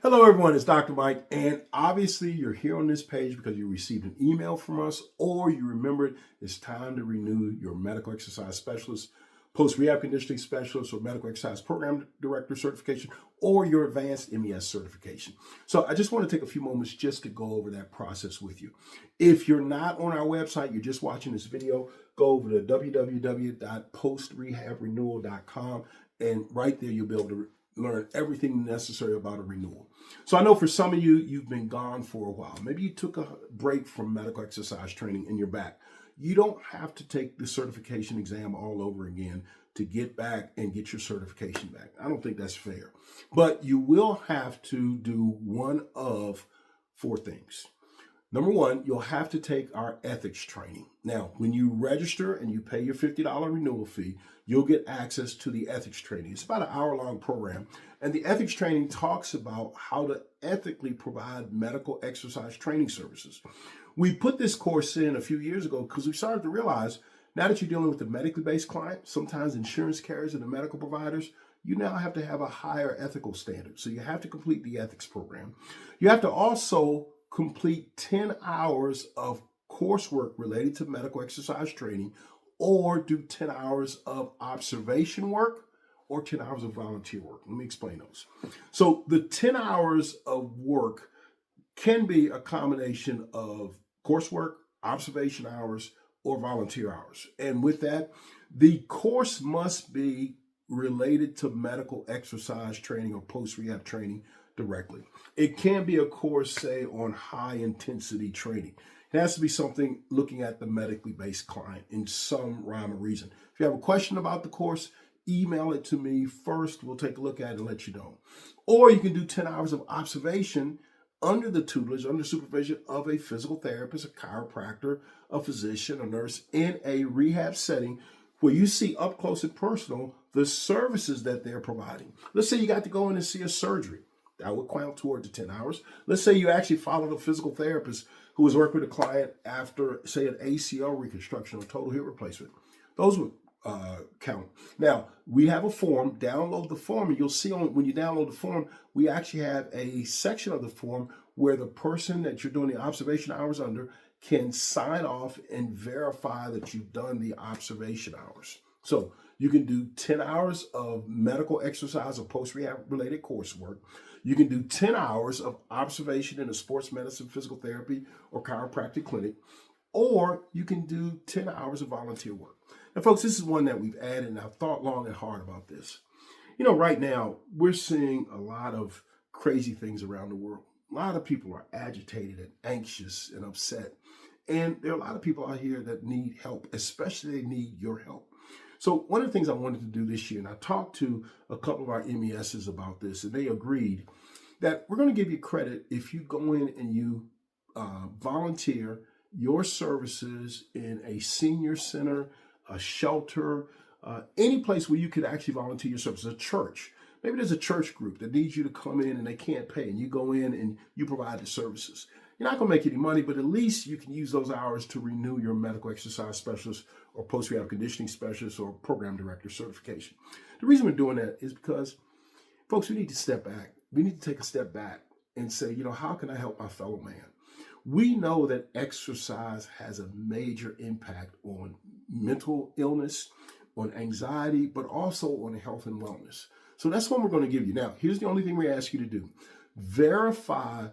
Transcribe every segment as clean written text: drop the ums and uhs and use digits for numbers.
Hello, everyone. It's Dr. Mike, and obviously, you're here on this page because you received an email from us, or you remembered it's time to renew your medical exercise specialist, post-rehab conditioning specialist, or medical exercise program director certification, or your advanced MES certification. So, I just want to take a few moments just to go over that process with you. If you're not on our website, you're just watching this video, go over to www.postrehabrenewal.com, and right there, you'll be able to learn everything necessary about a renewal. So I know for some of you, you've been gone for a while. Maybe you took a break from medical exercise training and you're back. You don't have to take the certification exam all over again to get back and get your certification back. I don't think that's fair. But you will have to do one of four things. Number one, you'll have to take our ethics training. Now, when you register and you pay your $50 renewal fee, you'll get access to the ethics training. It's about an hour-long program. And the ethics training talks about how to ethically provide medical exercise training services. We put this course in a few years ago because we started to realize now that you're dealing with a medically based client, sometimes insurance carriers and the medical providers, you now have to have a higher ethical standard. So you have to complete the ethics program. You have to also complete 10 hours of coursework related to medical exercise training, or do 10 hours of observation work or 10 hours of volunteer work. Let me explain those. So the 10 hours of work can be a combination of coursework, observation hours, or volunteer hours. And with that, the course must be related to medical exercise training or post-rehab training directly. It can be a course, say, on high intensity training. It has to be something looking at the medically based client in some rhyme or reason. If you have a question about the course, email it to me first. We'll take a look at it and let you know. Or you can do 10 hours of observation under the tutelage, under supervision of a physical therapist, a chiropractor, a physician, a nurse in a rehab setting where you see up close and personal the services that they're providing. Let's say you got to go in and see a surgery. That would count toward the 10 hours. Let's say you actually followed a physical therapist who was working with a client after, say, an ACL reconstruction or total hip replacement. Those would count. Now, we have a form. Download the form, and you'll see when you download the form, we actually have a section of the form where the person that you're doing the observation hours under can sign off and verify that you've done the observation hours. So you can do 10 hours of medical exercise or post-rehab related coursework. You can do 10 hours of observation in a sports medicine, physical therapy, or chiropractic clinic, or you can do 10 hours of volunteer work. Now, folks, this is one that we've added, and I've thought long and hard about this. You know, right now, we're seeing a lot of crazy things around the world. A lot of people are agitated and anxious and upset. And there are a lot of people out here that need help, especially they need your help. So one of the things I wanted to do this year, and I talked to a couple of our MESs about this, and they agreed that we're going to give you credit if you go in and you volunteer your services in a senior center, a shelter, any place where you could actually volunteer your services, a church. Maybe there's a church group that needs you to come in and they can't pay, and you go in and you provide the services. You're not going to make any money, but at least you can use those hours to renew your medical exercise specialist or post-rehab conditioning specialist or program director certification. The reason we're doing that is because, folks, we need to step back. We need to take a step back and say, you know, how can I help my fellow man? We know that exercise has a major impact on mental illness, on anxiety, but also on health and wellness. So that's what we're going to give you. Now, here's the only thing we ask you to do. Verify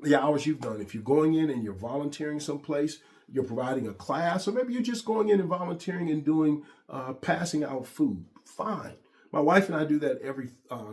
the hours you've done. If you're going in and you're volunteering someplace, you're providing a class, or maybe you're just going in and volunteering and doing passing out food, fine. My wife and I do that every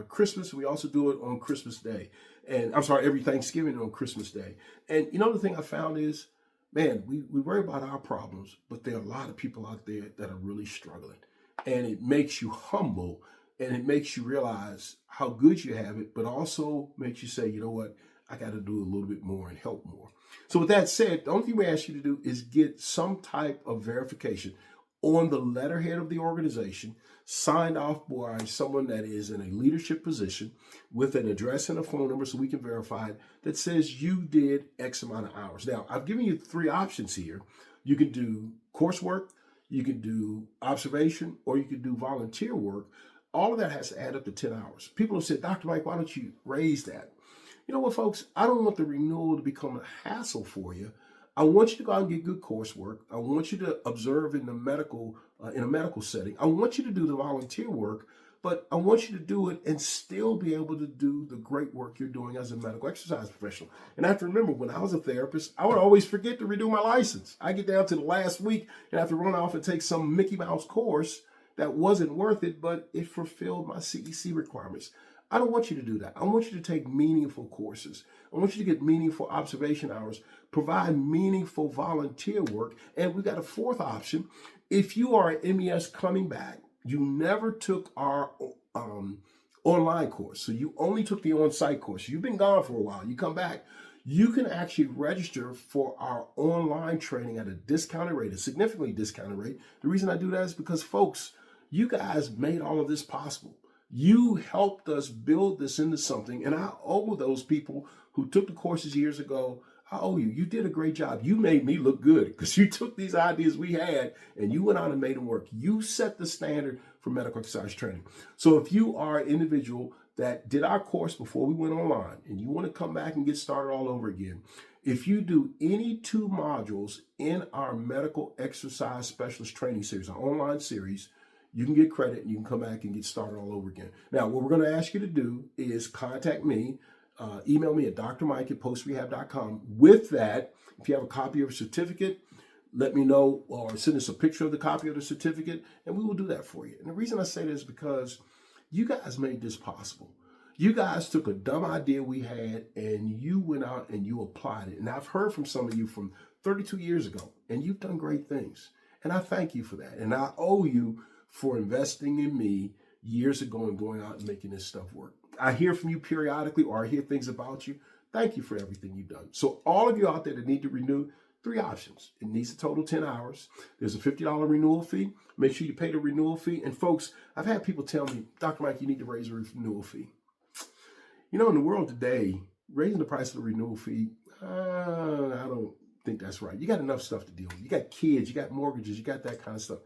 Christmas. We also do it on Christmas Day. And I'm sorry, every Thanksgiving on Christmas Day. And you know, the thing I found is, man, we worry about our problems, but there are a lot of people out there that are really struggling. And it makes you humble, and it makes you realize how good you have it, but also makes you say, you know what, I got to do a little bit more and help more. So with that said, the only thing we ask you to do is get some type of verification on the letterhead of the organization, signed off by someone that is in a leadership position with an address and a phone number so we can verify it, that says you did X amount of hours. Now, I've given you three options here. You can do coursework, you can do observation, or you can do volunteer work. all of that has to add up to 10 hours. People have said, Dr. Mike, why don't you raise that? You know what, folks? I don't want the renewal to become a hassle for you. I want you to go out and get good coursework. I want you to observe in a medical setting. I want you to do the volunteer work, but I want you to do it and still be able to do the great work you're doing as a medical exercise professional. And I have to remember, when I was a therapist, I would always forget to renew my license. I get down to the last week and have to run off and take some Mickey Mouse course that wasn't worth it, but it fulfilled my CEC requirements. I don't want you to do that. I want you to take meaningful courses. I want you to get meaningful observation hours, provide meaningful volunteer work. And we've got a fourth option. If you are an MES coming back, you never took our online course, so you only took the on-site course. You've been gone for a while. You come back, you can actually register for our online training at a discounted rate, a significantly discounted rate. The reason I do that is because, folks, you guys made all of this possible. You helped us build this into something, and I owe those people who took the courses years ago. I owe you. You did a great job. You made me look good because you took these ideas we had and you went out and made them work. You set the standard for medical exercise training. So if you are an individual that did our course before we went online and you want to come back and get started all over again, if you do any 2 modules in our medical exercise specialist training series, our online series, you can get credit and you can come back and get started all over again. Now, what we're going to ask you to do is contact me. Email me at drmike@postrehab.com. With that, if you have a copy of a certificate, let me know, or send us a picture of the copy of the certificate, and we will do that for you. And the reason I say this is because you guys made this possible. You guys took a dumb idea we had and you went out and you applied it. And I've heard from some of you from 32 years ago, and you've done great things. And I thank you for that. And I owe you for investing in me years ago and going out and making this stuff work. I hear from you periodically, or I hear things about you. Thank you for everything you've done. So all of you out there that need to renew, 3 options. It needs a total 10 hours. There's a $50 renewal fee. Make sure you pay the renewal fee. And folks, I've had people tell me, Dr. Mike, you need to raise the renewal fee. You know, in the world today, raising the price of the renewal fee, I don't think that's right. You got enough stuff to deal with. You got kids, you got mortgages, you got that kind of stuff.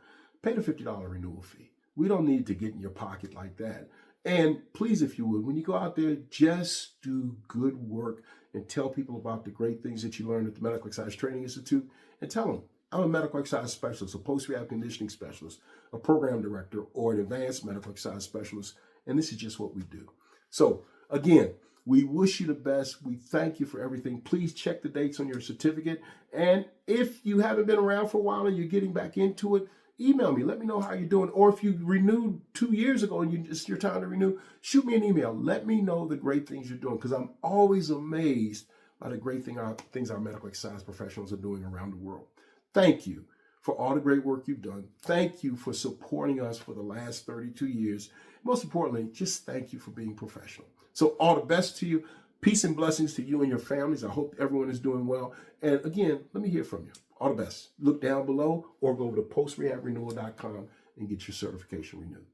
Pay the $50 renewal fee. We don't need to get in your pocket like that. And please, if you would, when you go out there, just do good work and tell people about the great things that you learned at the Medical Exercise Training Institute, and tell them, I'm a medical exercise specialist, a post-rehab conditioning specialist, a program director, or an advanced medical exercise specialist, and this is just what we do. So again, we wish you the best. We thank you for everything. Please check the dates on your certificate. And if you haven't been around for a while and you're getting back into it, email me. Let me know how you're doing. Or if you renewed 2 years ago and it's your time to renew, shoot me an email. Let me know the great things you're doing, because I'm always amazed by the great things our medical exercise professionals are doing around the world. Thank you for all the great work you've done. Thank you for supporting us for the last 32 years. Most importantly, just thank you for being professional. So all the best to you. Peace and blessings to you and your families. I hope everyone is doing well. And again, let me hear from you. All the best. Look down below or go over to postrehabrenewal.com and get your certification renewed.